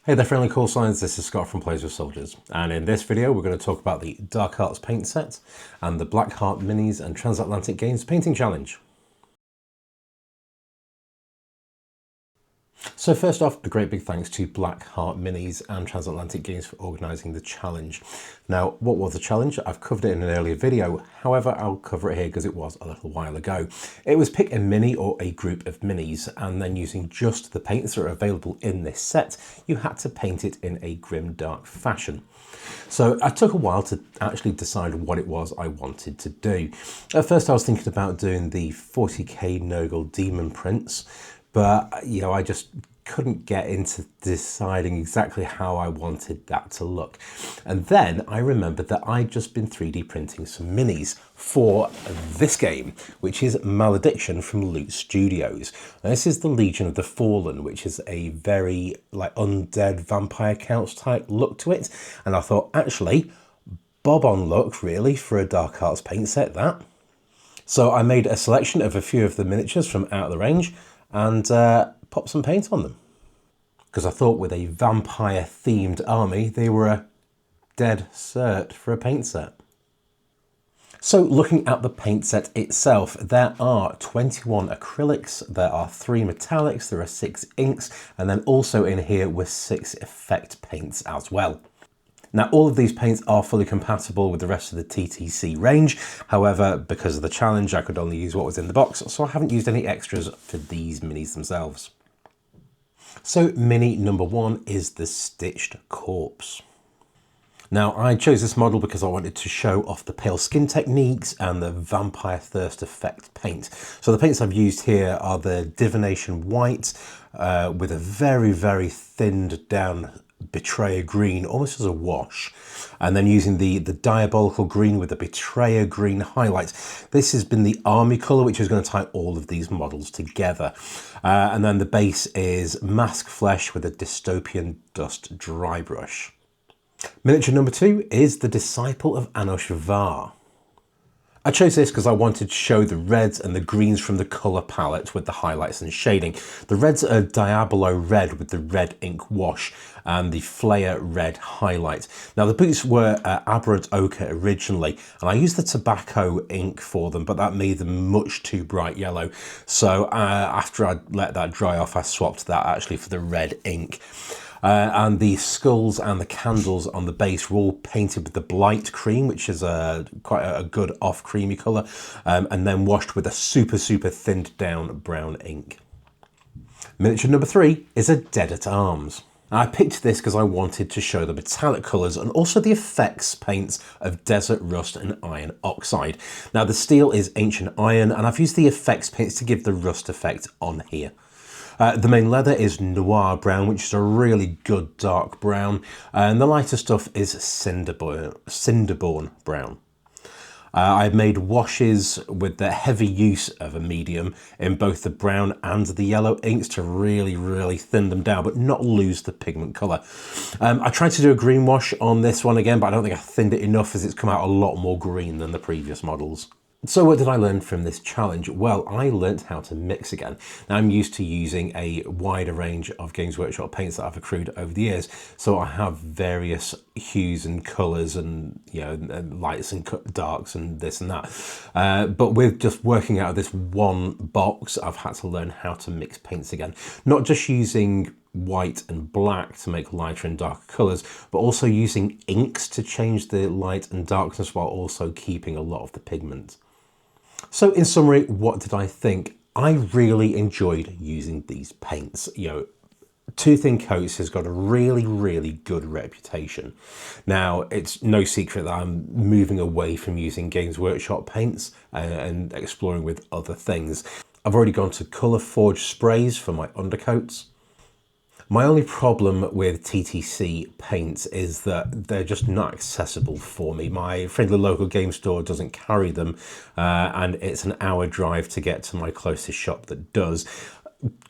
Hey there friendly call signs, this is Scott from Plays with Soldiers, and in this video we're going to talk about the Dark Arts paint set and the Black Heart Minis and Transatlantic Games painting challenge. So first off, a great big thanks to Black Heart Minis and Transatlantic Games for organising the challenge. Now, what was the challenge? I've covered it in an earlier video, however I'll cover it here because it was a little while ago. It was pick a mini or a group of minis, and then using just the paints that are available in this set, you had to paint it in a grim dark fashion. So it took a while to actually decide what it was I wanted to do. At first I was thinking about doing the 40k Nurgle Demon prints, but I just couldn't get into deciding exactly how I wanted that to look. And then I remembered that I'd just been 3D printing some minis for this game, which is Malediction from Loot Studios. Now, this is the Legion of the Fallen, which is a very like undead vampire couch type look to it. And I thought, actually, bob on look really for a Dark Arts paint set, that. So I made a selection of a few of the miniatures from out of the range and pop some paint on them. Because I thought with a vampire themed army, they were a dead cert for a paint set. So looking at the paint set itself, there are 21 acrylics, there are 3 metallics, there are 6 inks, and then also in here were 6 effect paints as well. Now, all of these paints are fully compatible with the rest of the TTC range. However, because of the challenge, I could only use what was in the box, so I haven't used any extras for these minis themselves. So mini number 1 is the Stitched Corpse. Now, I chose this model because I wanted to show off the pale skin techniques and the Vampire Thirst effect paint. So the paints I've used here are the Divination White with a very, very thinned down Betrayer Green, almost as a wash, and then using the Diabolical Green with the Betrayer Green highlights. This has been the army colour, which is going to tie all of these models together. And then the base is Mask Flesh with a Dystopian Dust dry brush. Miniature number 2 is the Disciple of Anosh Var. I chose this because I wanted to show the reds and the greens from the colour palette with the highlights and shading. The reds are Diabolo Red with the red ink wash and the Flare Red highlight. Now the boots were Aberrant Ochre originally, and I used the tobacco ink for them, but that made them much too bright yellow. So after I let that dry off, I swapped that actually for the red ink. And the skulls and the candles on the base were all painted with the Blight Cream, which is quite a good off creamy colour, and then washed with a super thinned down brown ink. Miniature number 3 is a Dead at Arms. I picked this because I wanted to show the metallic colours and also the effects paints of Desert Rust and Iron Oxide. Now the steel is Ancient Iron, and I've used the effects paints to give the rust effect on here. The main leather is Noir Brown, which is a really good dark brown, and the lighter stuff is Cinderborn Brown. I've made washes with the heavy use of a medium in both the brown and the yellow inks to really thin them down, but not lose the pigment colour. I tried to do a green wash on this one again, but I don't think I thinned it enough as it's come out a lot more green than the previous models. So what did I learn from this challenge? Well, I learned how to mix again. Now, I'm used to using a wider range of Games Workshop paints that I've accrued over the years. So I have various hues and colours and, lights and darks and this and that. But with just working out of this one box, I've had to learn how to mix paints again. Not just using white and black to make lighter and darker colours, but also using inks to change the light and darkness while also keeping a lot of the pigment. So in summary, what did I think? I really enjoyed using these paints. Too Thin Coats has got a really good reputation. Now, it's no secret that I'm moving away from using Games Workshop paints and exploring with other things. I've already gone to colour forged sprays for my undercoats. My only problem with TTC paints is that they're just not accessible for me. My friendly local game store doesn't carry them, and it's an hour drive to get to my closest shop that does.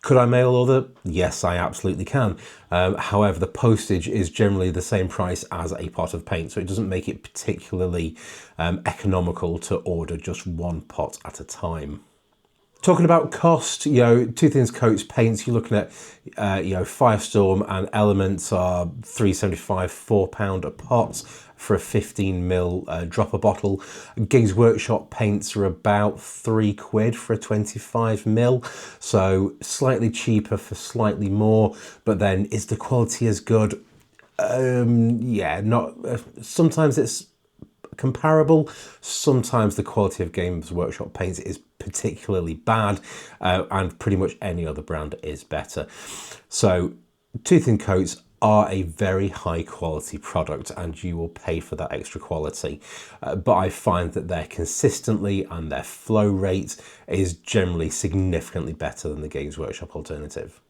Could I mail order? Yes, I absolutely can. However, the postage is generally the same price as a pot of paint, so it doesn't make it particularly economical to order just one pot at a time. Talking about cost, Two Thins Coats paints, you're looking at, Firestorm and Elements are £3.75, £4 a pot for a 15ml dropper bottle. Games Workshop paints are about £3 for a 25ml, so slightly cheaper for slightly more, but then is the quality as good? Yeah, not. Sometimes it's comparable. Sometimes the quality of Games Workshop paints is particularly bad, and pretty much any other brand is better. So Two Thin Coats are a very high quality product and you will pay for that extra quality. But I find that their consistently and their flow rate is generally significantly better than the Games Workshop alternative.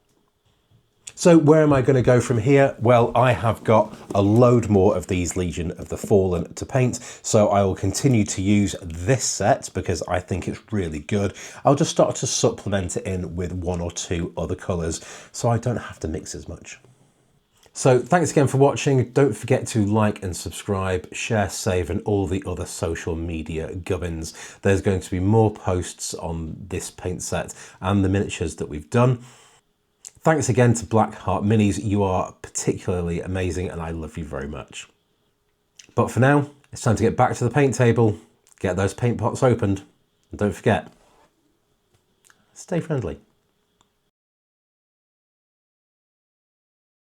So where am I going to go from here? Well, I have got a load more of these Legion of the Fallen to paint, so I will continue to use this set because I think it's really good. I'll just start to supplement it in with one or two other colours so I don't have to mix as much. So thanks again for watching. Don't forget to like and subscribe, share, save, and all the other social media gubbins. There's going to be more posts on this paint set and the miniatures that we've done. Thanks again to Black Heart Minis. You are particularly amazing and I love you very much. But for now, it's time to get back to the paint table, get those paint pots opened, and don't forget, stay friendly.